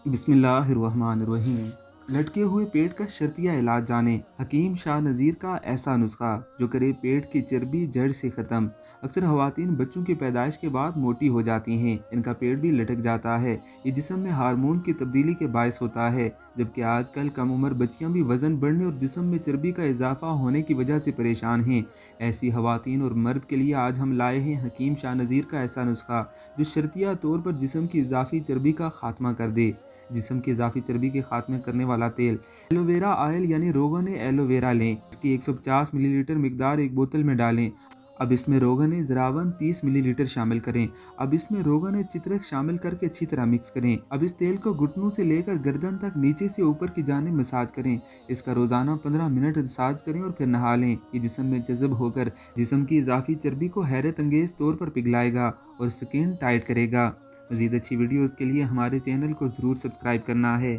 बिस्मिल्लाहिर्रहमानिर्रहीम। लटके हुए पेट का शर्तिया इलाज जाने। हकीम शाह नज़ीर का ऐसा नुस्खा जो करे पेट की चर्बी जड़ से ख़त्म। अक्सर ख़वातीन बच्चों की पैदाइश के बाद मोटी हो जाती हैं, इनका पेट भी लटक जाता है। ये जिस्म में हार्मोन्स की तब्दीली के बायस होता है, जबकि आजकल कम उम्र बच्चियां भी वज़न बढ़ने और जिस्म में चर्बी का इजाफा होने की वजह से परेशान हैं। ऐसी ख़वातीन और मर्द के लिए आज हम लाए हैं हकीम शाह नज़ीर का ऐसा नुस्खा जो शर्तिया तौर पर जिस्म की इजाफी चर्बी का खात्मा कर दे। जिस्म की इजाफी चर्बी के खात्मे करने वाला तेल एलोवेरा ऑयल यानी रोगन एलोवेरा लें। इसकी 150 मिलीलीटर मिकदार एक बोतल में डालें। अब इसमें रोगन ज़रावन 30 मिलीलीटर शामिल करें। अब इसमें रोगन चित्रक शामिल करके अच्छी तरह मिक्स करें। अब इस तेल को घुटनों से लेकर गर्दन तक नीचे से ऊपर की जानिब मसाज करें। इसका रोजाना 15 मिनट मसाज करें और फिर नहा लें। ये जिस्म में जज़ब होकर जिस्म की इजाफी चर्बी को हैरत अंगेज तौर पर पिघलाएगा और स्किन टाइट करेगा। मज़ीद अच्छी वीडियोज़ के लिए हमारे चैनल को ज़रूर सब्सक्राइब करना है।